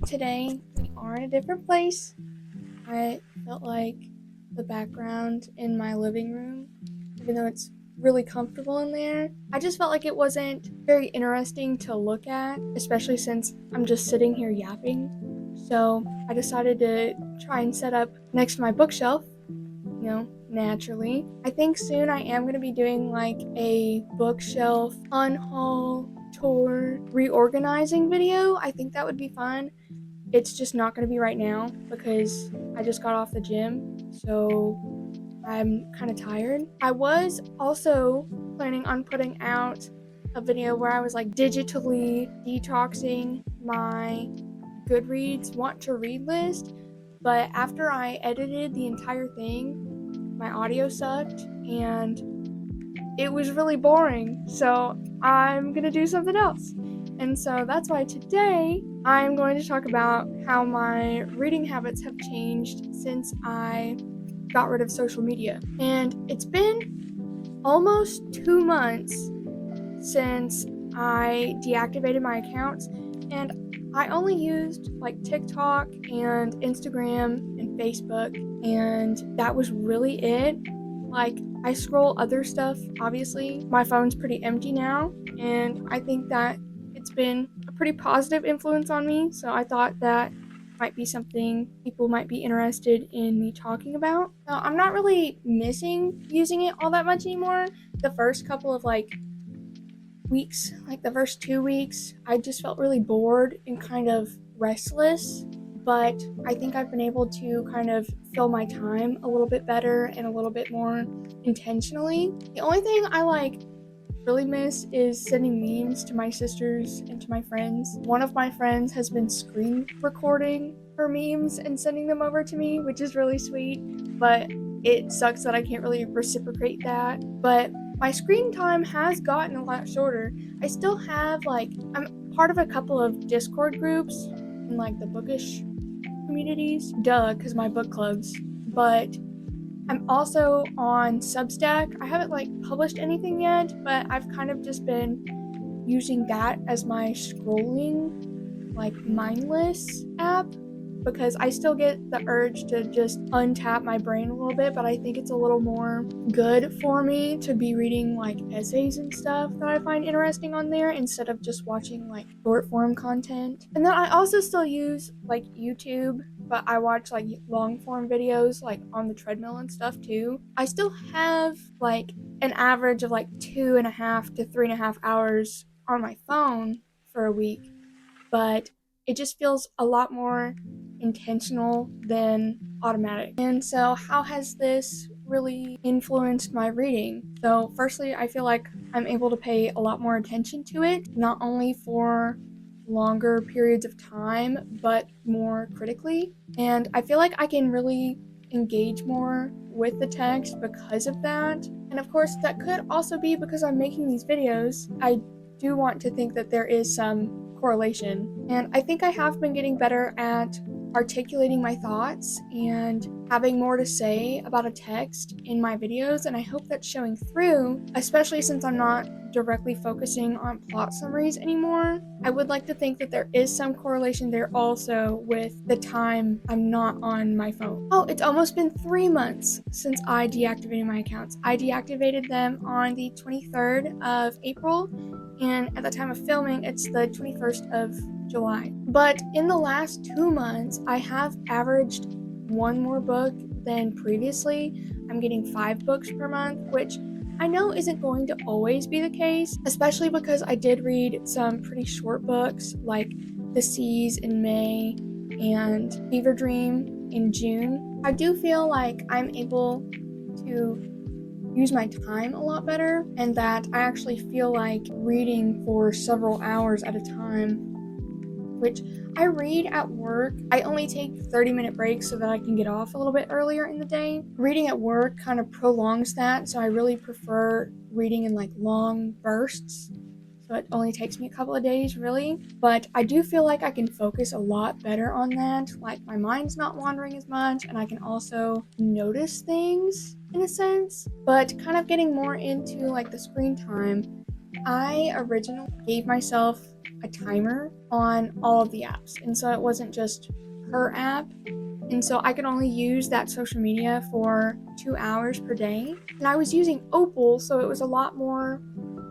Today we are in a different place. I felt like the background in my living room, even though it's really comfortable in there, I just felt like it wasn't very interesting to look at, especially since I'm just sitting here yapping. So I decided to try and set up next to my bookshelf, naturally. I think soon I am going to be doing like a bookshelf unhaul tour reorganizing video. I think that would be fun. It's just not going to be right now because I just got off the gym, so I'm kind of tired. I was also planning on putting out a video where I was like digitally detoxing my Goodreads want to read list, but after I edited the entire thing, my audio sucked and it was really boring, so I'm gonna do something else. And so that's why today I'm going to talk about how my reading habits have changed since I got rid of social media. And it's been almost 2 months since I deactivated my accounts, and I only used like TikTok and Instagram and Facebook, and that was really it. Like, I scroll other stuff, obviously. My phone's pretty empty now, and I think that it's been a pretty positive influence on me, so I thought that might be something people might be interested in me talking about. So I'm not really missing using it all that much anymore. The first couple of weeks, like the first 2 weeks, I just felt really bored and kind of restless. But I think I've been able to kind of fill my time a little bit better and a little bit more intentionally. The only thing I really miss is sending memes to my sisters and to my friends. One of my friends has been screen recording her memes and sending them over to me, which is really sweet, but it sucks that I can't really reciprocate that. But my screen time has gotten a lot shorter. I still have I'm part of a couple of Discord groups in the bookish communities, because my book clubs, but I'm also on Substack. I haven't published anything yet, but I've kind of just been using that as my scrolling mindless app, because I still get the urge to just untap my brain a little bit, but I think it's a little more good for me to be reading essays and stuff that I find interesting on there instead of just watching short form content. And then I also still use YouTube, but I watch long form videos on the treadmill and stuff too. I still have an average of 2.5 to 3.5 hours on my phone for a week, but it just feels a lot more intentional than automatic. And so, how has this really influenced my reading? So, firstly, I feel like I'm able to pay a lot more attention to it, not only for longer periods of time, but more critically. And I feel like I can really engage more with the text because of that. And of course, that could also be because I'm making these videos. I do want to think that there is some correlation. And I think I have been getting better at articulating my thoughts and having more to say about a text in my videos, and I hope that's showing through, especially since I'm not directly focusing on plot summaries anymore. I would like to think that there is some correlation there also with the time I'm not on my phone. Oh, it's almost been 3 months since I deactivated my accounts. I deactivated them on the 23rd of April, and at the time of filming, it's the 21st of July. But in the last 2 months, I have averaged one more book than previously. I'm getting 5 books per month, which I know isn't going to always be the case, especially because I did read some pretty short books like The Seas in May and Fever Dream in June. I do feel like I'm able to use my time a lot better, and that I actually feel like reading for several hours at a time, which I read at work. I only take 30-minute breaks so that I can get off a little bit earlier in the day. Reading at work kind of prolongs that, so I really prefer reading in long bursts. So it only takes me a couple of days, really. But I do feel like I can focus a lot better on that. My mind's not wandering as much, and I can also notice things in a sense. But kind of getting more into the screen time, I originally gave myself a timer on all of the apps, and so it wasn't just per app. And so I could only use that social media for 2 hours per day. And I was using Opal, so it was a lot more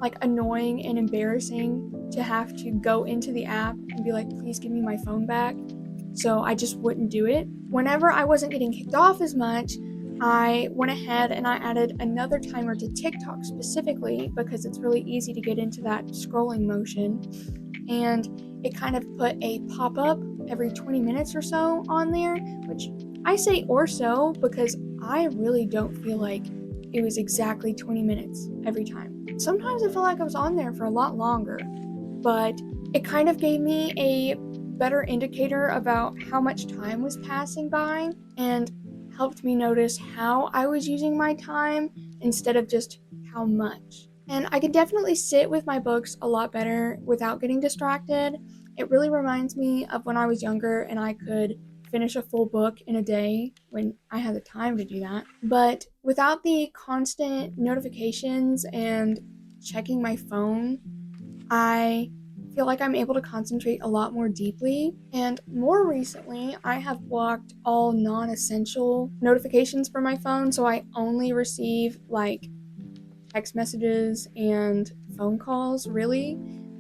like annoying and embarrassing to have to go into the app and be like, please give me my phone back. So I just wouldn't do it. Whenever I wasn't getting kicked off as much, I went ahead and I added another timer to TikTok specifically because it's really easy to get into that scrolling motion. And it kind of put a pop up every 20 minutes or so on there, which I say or so because I really don't feel like it was exactly 20 minutes every time. Sometimes I feel like I was on there for a lot longer, but it kind of gave me a better indicator about how much time was passing by and helped me notice how I was using my time instead of just how much. And I can definitely sit with my books a lot better without getting distracted. It really reminds me of when I was younger and I could finish a full book in a day when I had the time to do that. But without the constant notifications and checking my phone, I feel like I'm able to concentrate a lot more deeply. And more recently, I have blocked all non essential notifications from my phone. So I only receive like text messages and phone calls, really.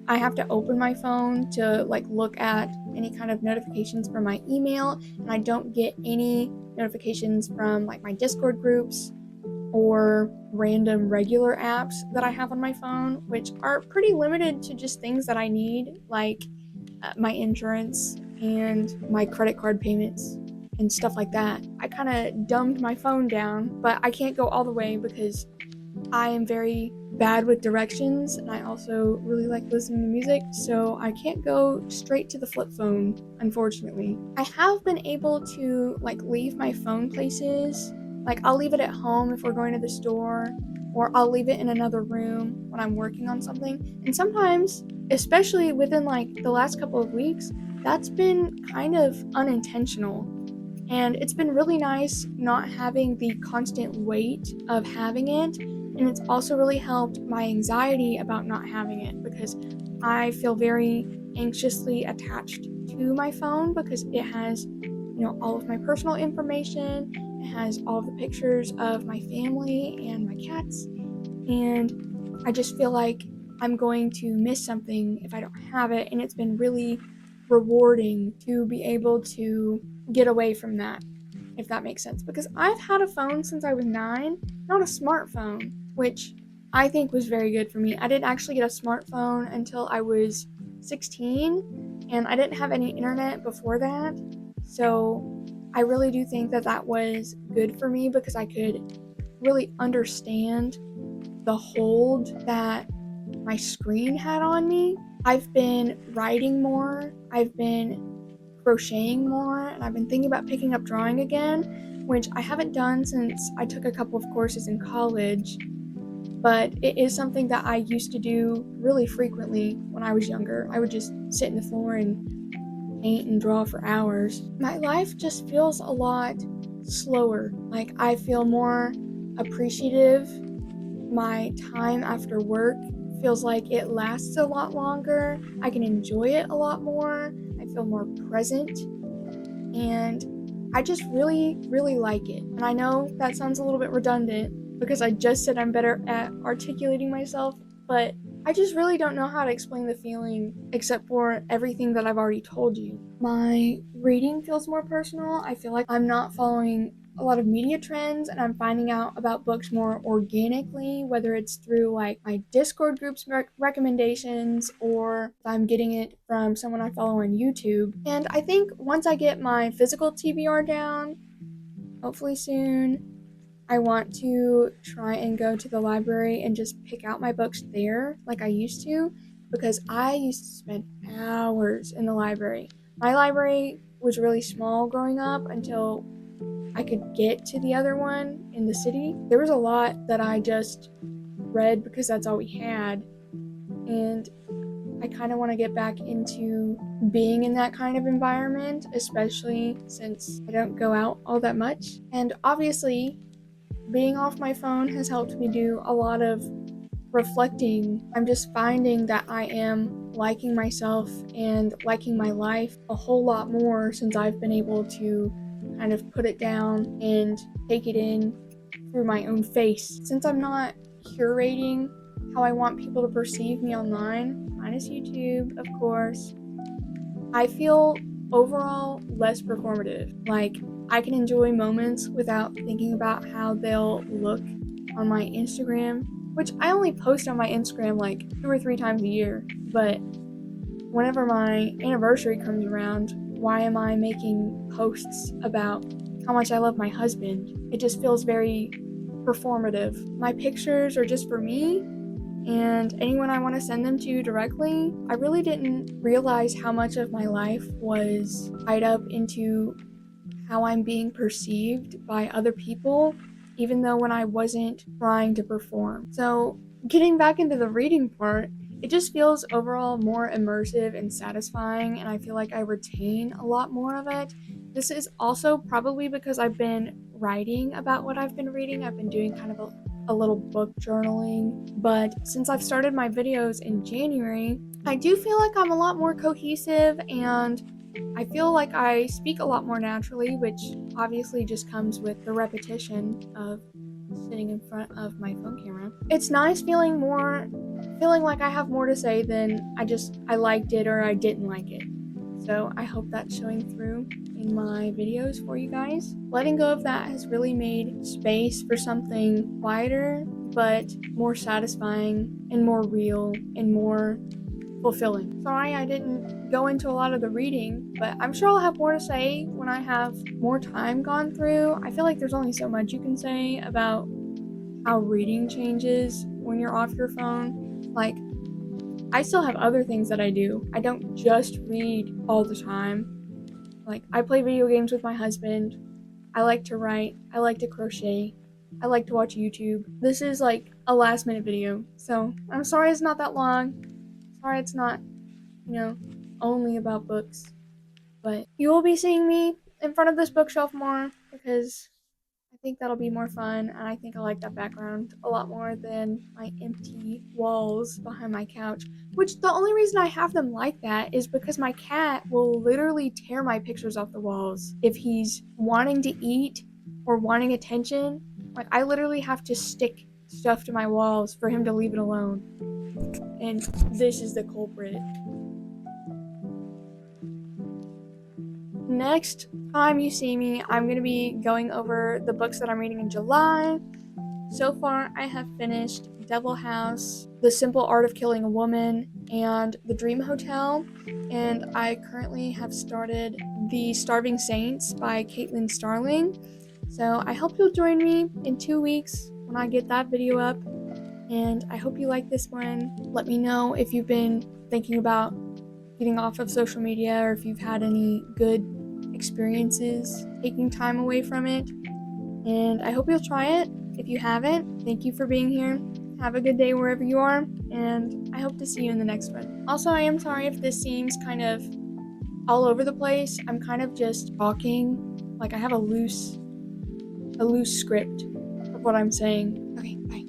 I have to open my phone to like look at any kind of notifications from my email, and I don't get any notifications from like my Discord groups or random regular apps that I have on my phone, which are pretty limited to just things that I need, like my insurance and my credit card payments and stuff like that. I kind of dumbed my phone down, but I can't go all the way because I am very bad with directions and I also really like listening to music, so I can't go straight to the flip phone, unfortunately. I have been able to like leave my phone places. Like I'll leave it at home if we're going to the store, or I'll leave it in another room when I'm working on something. And sometimes, especially within like the last couple of weeks, that's been kind of unintentional. And it's been really nice not having the constant weight of having it. And it's also really helped my anxiety about not having it because I feel very anxiously attached to my phone because it has, all of my personal information. It has all of the pictures of my family and my cats. And I just feel like I'm going to miss something if I don't have it. And it's been really rewarding to be able to get away from that, if that makes sense. Because I've had a phone since I was 9, not a smartphone, which I think was very good for me. I didn't actually get a smartphone until I was 16, and I didn't have any internet before that. So I really do think that that was good for me because I could really understand the hold that my screen had on me. I've been writing more, I've been crocheting more, and I've been thinking about picking up drawing again, which I haven't done since I took a couple of courses in college, but it is something that I used to do really frequently when I was younger. I would just sit in the floor and paint and draw for hours. My life just feels a lot slower. Like I feel more appreciative. My time after work feels like it lasts a lot longer. I can enjoy it a lot more. I feel more present. And I just really, really like it. And I know that sounds a little bit redundant because I just said I'm better at articulating myself, but I just really don't know how to explain the feeling except for everything that I've already told you. My reading feels more personal. I feel like I'm not following a lot of media trends and I'm finding out about books more organically, whether it's through like my Discord group's recommendations or if I'm getting it from someone I follow on YouTube. And I think once I get my physical TBR down, hopefully soon, I want to try and go to the library and just pick out my books there like I used to, because I used to spend hours in the library. My library was really small growing up until I could get to the other one in the city. There was a lot that I just read because that's all we had, and I kind of want to get back into being in that kind of environment, especially since I don't go out all that much. And obviously, being off my phone has helped me do a lot of reflecting, I'm just finding that I am liking myself and liking my life a whole lot more since I've been able to kind of put it down and take it in through my own face. Since I'm not curating how I want people to perceive me online, minus YouTube, of course, I feel overall less performative. Like, I can enjoy moments without thinking about how they'll look on my Instagram, which I only post on my Instagram like 2 or 3 times a year. But whenever my anniversary comes around, why am I making posts about how much I love my husband? It just feels very performative. My pictures are just for me and anyone I want to send them to directly. I really didn't realize how much of my life was tied up into how I'm being perceived by other people, even though when I wasn't trying to perform. So, getting back into the reading part, it just feels overall more immersive and satisfying, and I feel like I retain a lot more of it. This is also probably because I've been writing about what I've been reading. I've been doing kind of a little book journaling, but since I've started my videos in January, I do feel like I'm a lot more cohesive and I feel like I speak a lot more naturally, which obviously just comes with the repetition of sitting in front of my phone camera. It's nice feeling like I have more to say than I liked it or I didn't like it. So I hope that's showing through in my videos for you guys. Letting go of that has really made space for something quieter, but more satisfying and more real and more fulfilling. Sorry I didn't go into a lot of the reading, but I'm sure I'll have more to say when I have more time gone through. I feel like there's only so much you can say about how reading changes when you're off your phone. Like, I still have other things that I do. I don't just read all the time. Like, I play video games with my husband. I like to write. I like to crochet. I like to watch YouTube. This is like a last minute video, so I'm sorry it's not that long. Sorry it's not, only about books. But you will be seeing me in front of this bookshelf more because I think that'll be more fun, and I think I like that background a lot more than my empty walls behind my couch. Which, the only reason I have them like that is because my cat will literally tear my pictures off the walls if he's wanting to eat or wanting attention. Like, I literally have to stick stuff to my walls for him to leave it alone. And this is the culprit. Next time you see me, I'm going to be going over the books that I'm reading in July. So far, I have finished Devil House, The Simple Art of Killing a Woman, and The Dream Hotel, and I currently have started The Starving Saints by Caitlin Starling. So I hope you'll join me in 2 weeks when I get that video up, and I hope you like this one. Let me know if you've been thinking about getting off of social media or if you've had any good experiences taking time away from it, and I hope you'll try it. If you haven't, thank you for being here. Have a good day wherever you are, and I hope to see you in the next one. Also, I am sorry if this seems kind of all over the place. I'm kind of just talking, like I have a loose script of what I'm saying. Okay, bye.